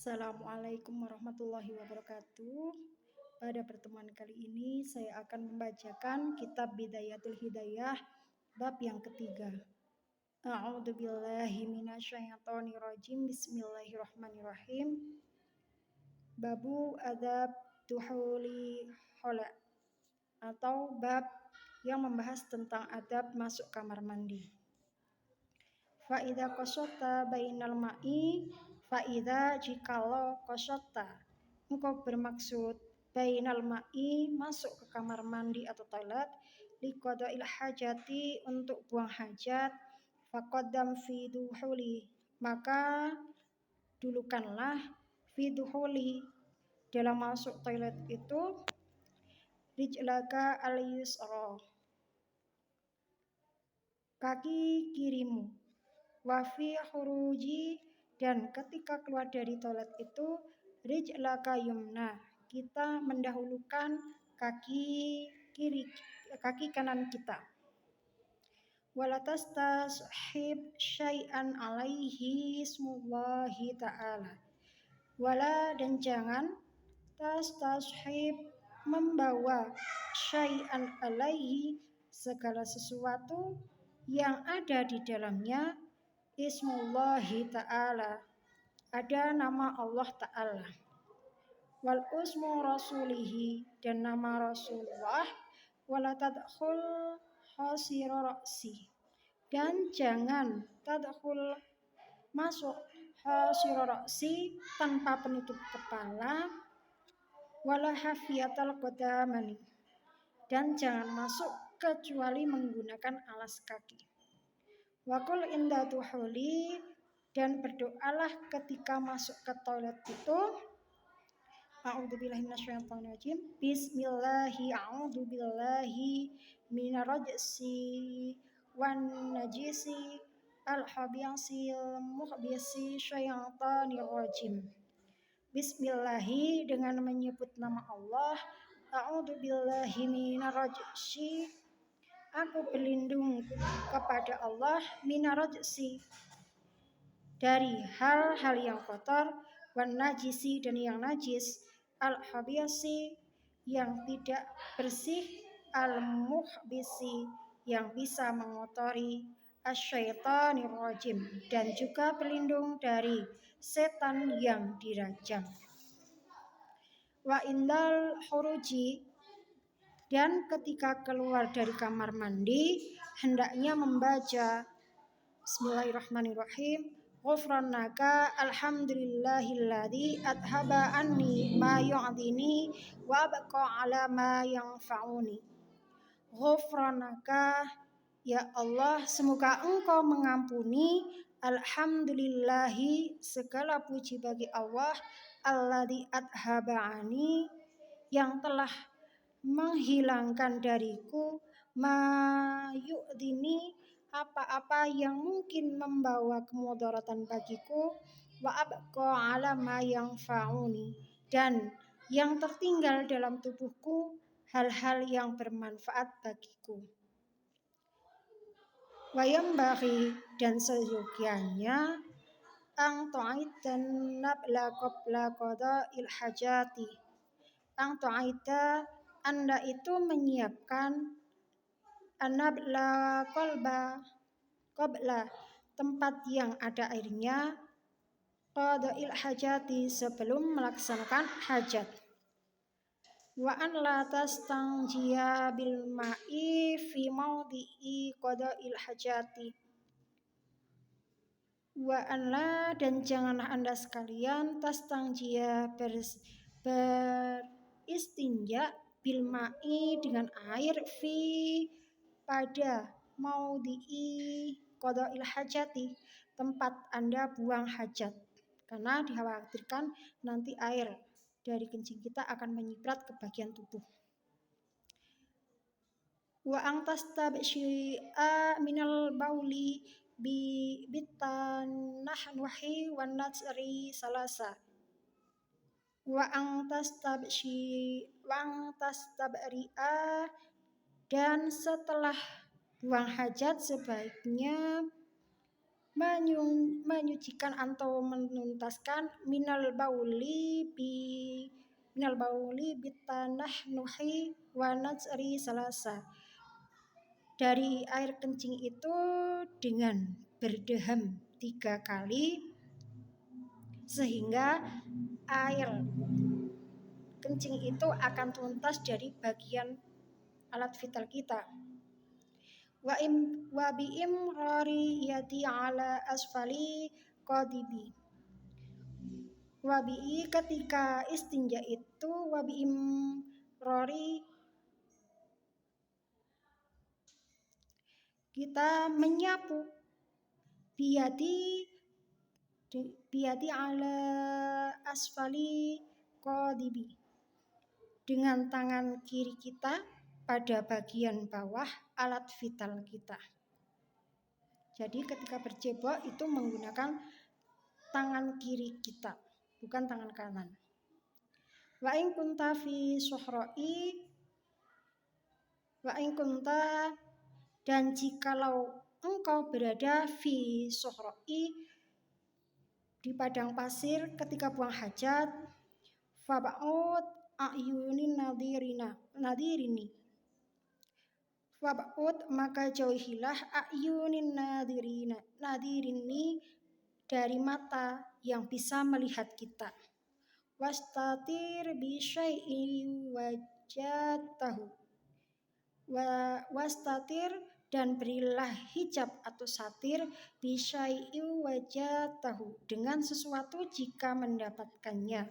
Assalamualaikum warahmatullahi wabarakatuh. Pada pertemuan kali ini saya akan membacakan kitab Bidayatul Hidayah bab yang ketiga. A'udzubillahi minasyaitonirrajim. Bismillahirrahmanirrahim. Babu adab duhuli hola, atau bab yang membahas tentang adab masuk kamar mandi. Fa'idha qashatta bainal ma'i, fa'idha jikalau qashatta, engkau bermaksud bainal ma'i, masuk ke kamar mandi atau toilet, liqada'il hajati, untuk buang hajat, faqaddam fi duhuli, maka dulukanlah fi duhuli, dalam masuk toilet itu, rijlaka al-yusra, kaki kirimu, wafi khuruji, dan ketika keluar dari toilet itu, rijlaka yumna, kita mendahulukan kaki kanan kita. Walatastashib syai'an alaihi ismullahi ta'ala, wala, dan jangan, tastashib, membawa, syai'an alaihi, segala sesuatu yang ada di dalamnya, ismullahi ta'ala, ada nama Allah ta'ala, wal usmu rasulihi, dan nama Rasulullah, wala tadkhul khasira ra'si, dan jangan tadkhul, masuk, khasira ra'si, tanpa penutup kepala, wala hafiyatal qadamani, dan jangan masuk kecuali menggunakan alas kaki. Wakul inda duhuli, dan berdoalah ketika masuk ke toilet itu, a'udzubillahi minasyaitonirrajim, bismillahi a'udzubillahi minarrajsi wan najisi al-habiyasil muhbisi syaitanirrajim. Bismillahi, dengan menyebut nama Allah, a'udzubillahi minarrajsi, aku berlindung kepada Allah, minarajsi, dari hal-hal yang kotor, wan najisi, dan yang najis, al-habiyasi, yang tidak bersih, al-muhbisi, yang bisa mengotori, asyaitanirrajim, dan juga berlindung dari setan yang dirajam. Wa indal khuruji, dan ketika keluar dari kamar mandi, hendaknya membaca Bismillahirrahmanirrahim, ghufranaka alhamdulillahilladzi adhaba anni ma yu'dini wa abqa ala ma yanfa'uni. Ghufranaka, ya Allah, semoga engkau mengampuni, alhamdulillahi, segala puji bagi Allah, alladzi adhaba anni, yang telah menghilangkan dariku, ma yu'dini, apa-apa yang mungkin membawa kemudaratan bagiku, wa abqa ala ma yanfa'uni, dan yang tertinggal dalam tubuhku, hal-hal yang bermanfaat bagiku. Wa yambaghi, dan seyogianya, ang tu'aidan nabla qabla qada'il hajati, ang tu'aida, anda itu menyiapkan, anabla qabla, tempat yang ada airnya, qada'il hajati, sebelum melaksanakan hajat. Wa an la tastanjiya bil ma'i fi mawdi'i qada'il hajati. Wa an la, dan janganlah anda sekalian, tastanjiya, beristinja, bil ma'i, dengan air, fi, pada, mawdi'i qada'il hajati, tempat anda buang hajat, karena dikhawatirkan nanti air dari kencing kita akan menyiprat ke bagian tubuh. Wa ang tastabshi'a minal bauli bitanahnuhi wan natsri salasa. Wa ang tastabri'a, dan setelah buang hajat sebaiknya menyucikan atau menuntaskan minal bauli bitanah nuhi wa nazri salasa, dari air kencing itu dengan berdeham 3 kali sehingga air kencing itu akan tuntas dari bagian alat vital kita. Wa bi imrari yati ala asfali qadibi. Wa bi ketika istinja itu wa bi imrari kita menyapu biati ala asfali qadibi, dengan tangan kiri kita pada bagian bawah alat vital kita. Jadi ketika berjebok itu menggunakan tangan kiri kita, bukan tangan kanan. Wa in kunta fi suhra'i wa in kunta, dan jikalau engkau berada fi suhra'i, di padang pasir ketika buang hajat, faba'ud a'yunin nadirini, faba'ud maka jauhilah a'yunin nadirini dari mata yang bisa melihat kita. Wastatir bi syai'in wajatahu, wastatir dan berilah hijab atau satir bi syai'in wajatahu, dengan sesuatu jika mendapatkannya.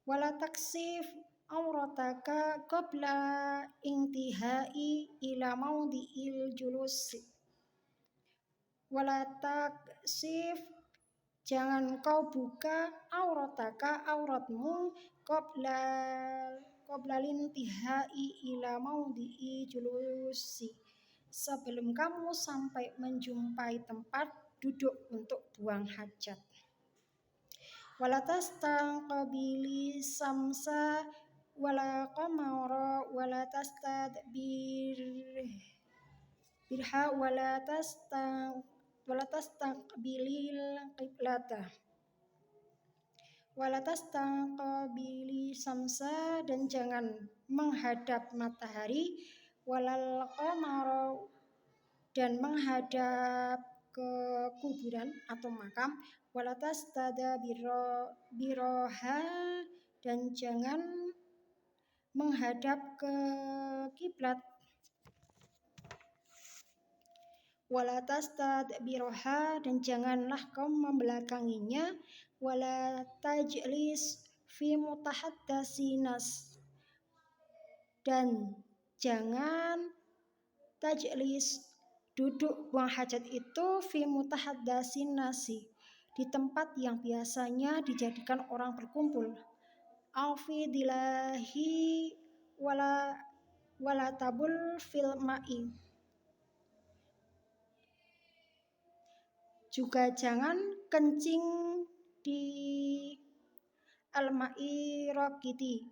Wala taksif aurataka qabla intihai ila maudhi'il julusi. Wala taksif, jangan kau buka aurataka auratmu qabla intihai ila maudhi'i julusi, sebelum kamu sampai menjumpai tempat duduk untuk buang hajat. Wala tastaqbili samsa wala qamara wala tastadbirha wala tastaqbilil qiblata. Wala tastaqbili samsa, dan jangan menghadap matahari, walal qamara, dan menghadap ke kuburan atau makam, wala tastadbiroha, dan jangan menghadap ke kiblat. Wala tastadbiroha, dan janganlah kau membelakanginya. Wala tajlis fi mutahaddasinas, dan jangan tajlis duduk buang hajat itu fi mutahaddasinasi, di tempat yang biasanya dijadikan orang berkumpul. Aufi dilahi wala tabul fil ma'i, juga jangan kencing di al-ma'i raqiti,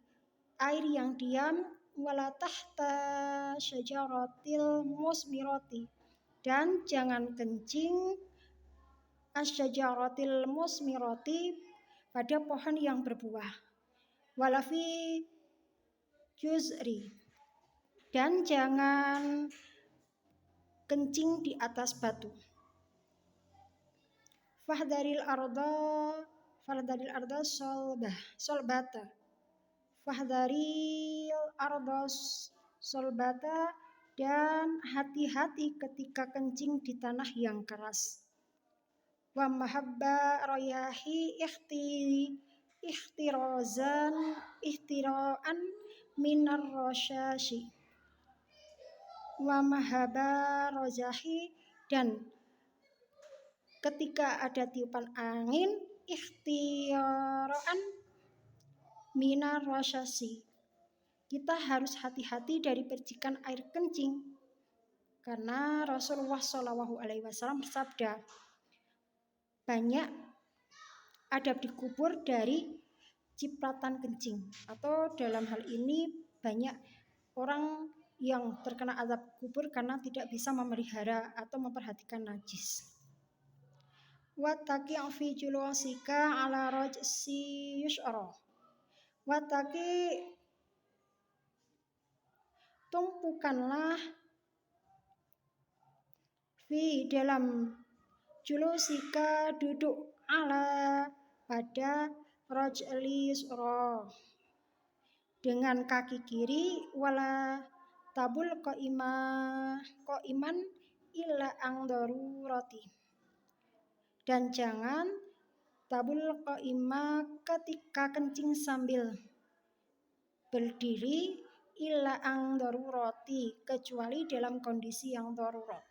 air yang diam, wala tahta syajaratil musmirati, dan jangan kencing asyajaratil musmirati, pada pohon yang berbuah. Wala fi juzri, dan jangan kencing di atas batu. Fahdharil arda solbata, fahdharil arda solbata, dan hati-hati ketika kencing di tanah yang keras. Wa mahabba rayahi ihtiraan minar rasyashi. Wa mahabba rayahi, dan ketika ada tiupan angin, ikhtiraan minar rasyashi, kita harus hati-hati dari percikan air kencing, karena Rasulullah SAW bersabda, banyak adab dikubur dari cipratan kencing, atau dalam hal ini banyak orang yang terkena azab kubur karena tidak bisa memelihara atau memperhatikan najis. Wataki fi julusika ala rajsi yus'ra. Wataki tumpukanlah fi dalam julusika duduk ala pada rajli yus'ra dengan kaki kiri wala tabul qaiman illa ang darurati. Dan jangan tabul qaima ketika kencing sambil berdiri illa ang darurati kecuali dalam kondisi yang darurat.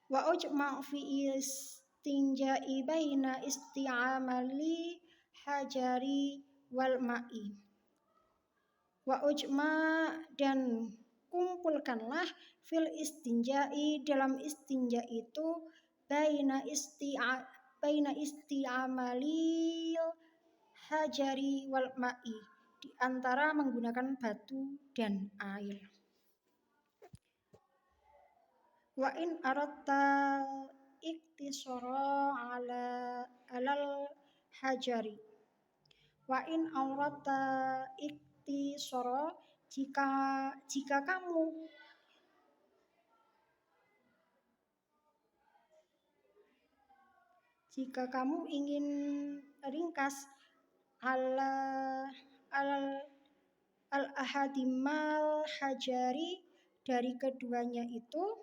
Wa ujma' fi istinja'i baina isti'amali hajari wal ma'i. Wa ujma' dan kumpulkanlah fil istinja'i dalam istinja itu baina isti'amalil hajari wal ma'i, di antara menggunakan batu dan air. Wa in aratta iktisara alal hajari. Wa in aratta iktisara, jika kamu ingin ringkas al-ahadimal hajari, dari keduanya itu,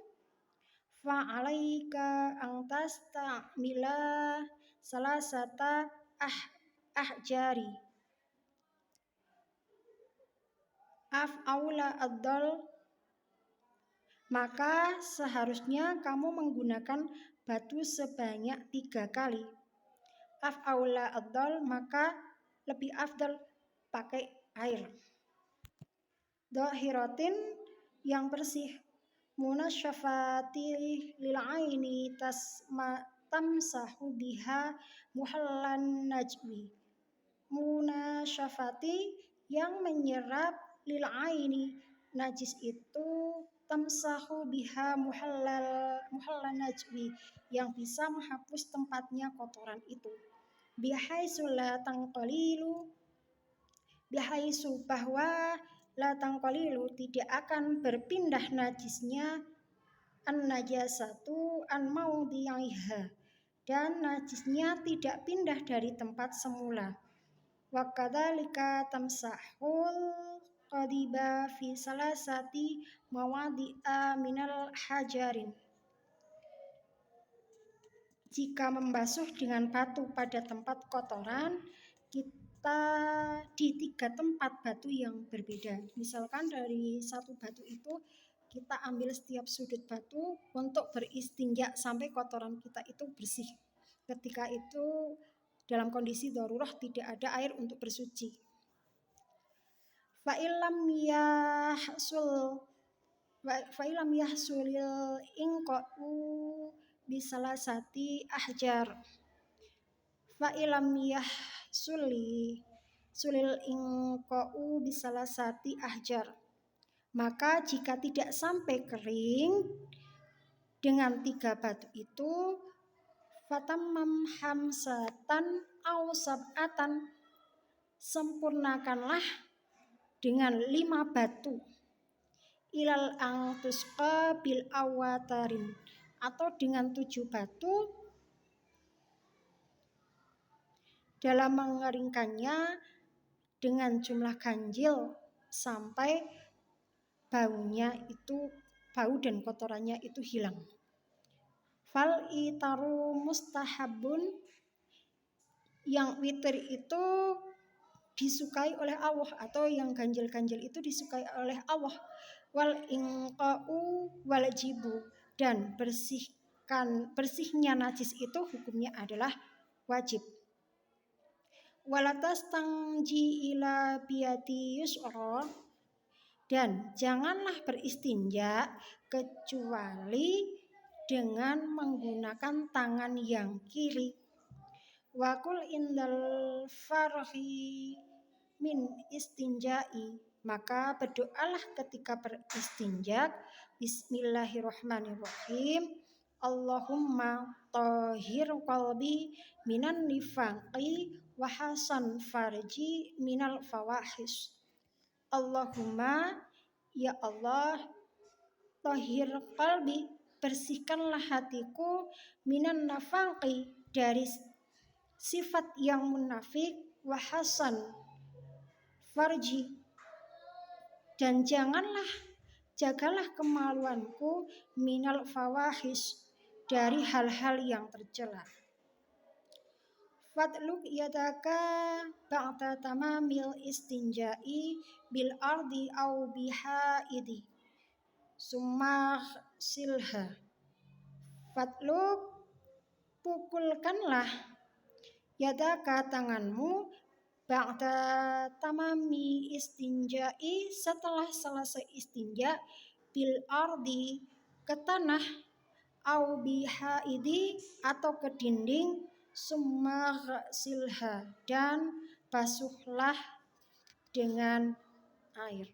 fa'alaika angtas ta'mila salasata ahjari af'aula ad-dal, maka seharusnya kamu menggunakan batu sebanyak 3 kali. Af'aula ad-dal, maka lebih afdal pakai air. Dhahiratin, yang bersih, munasyafati lil aini tamsahu biha muhallan najwi. Munasyafati, yang menyerap lil aini, najis itu, tamsahu biha muhallan najwi, yang bisa menghapus tempatnya kotoran itu. Bihaisu bahwa la tangqalilu, tidak akan berpindah najisnya an-najasatu an maudhi'iha, dan najisnya tidak pindah dari tempat semula. Wa kadzalika tamsahul qadiba fi salasati mawadhi'a minal hajarin. Jika membasuh dengan batu pada tempat kotoran, kita di 3 tempat batu yang berbeda. Misalkan dari 1 batu itu kita ambil setiap sudut batu untuk beristinja sampai kotoran kita itu bersih. Ketika itu dalam kondisi darurah, tidak ada air untuk bersuci. Fa'ilam yahsulil inqa'u bisalasati ahjar. Fa'ilam yahsulil inqa'u bisalasati ahjar, maka jika tidak sampai kering dengan 3 batu itu, fatammam hamsatan aw sab'atan, sempurnakanlah dengan 5 batu, ilal angtusqa bil awatarin, atau dengan 7 batu dalam mengeringkannya dengan jumlah ganjil sampai bau dan kotorannya itu hilang. Fal itaru mustahabun, yang witir itu disukai oleh Allah, atau yang ganjil-ganjil itu disukai oleh Allah. Wal inqa'u wajibu, dan bersihnya najis itu hukumnya adalah wajib. Walatas tangji ila biyati yus'ra, dan janganlah beristinja kecuali dengan menggunakan tangan yang kiri. Wakul indal farhi min istinja'i, maka berdoalah ketika beristinja, bismillahirrahmanirrahim, Allahumma tahhir qalbi minan nifaqi wa hasan farji minal fawahish. Allahumma, ya Allah, tahhir qalbi, bersihkanlah hatiku minan nafaqi, dari sifat yang munafik, wa hasan farji, dan jagalah kemaluanku minal fawahish, dari hal-hal yang tercela. Fatluk yadaka ba'da tamamil istinja'i bil ardi au bihaidi summa silha. Fatluk, pukulkanlah, yadaka, tanganmu, ba'da tamami istinja'i, setelah selesai istinja, bil ardi, ke tanah, au bihaidi, atau ke dinding, summa silha, dan basuhlah dengan air.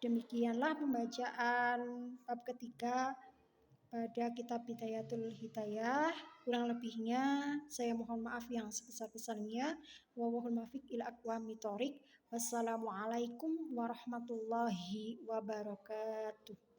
Demikianlah pembacaan bab ketiga pada kitab Bidayatul Hidayah. Kurang lebihnya saya mohon maaf yang sebesar-besarnya. Wallahul muwaffiq ila aqwamit thoriq. Wassalamualaikum warahmatullahi wabarakatuh.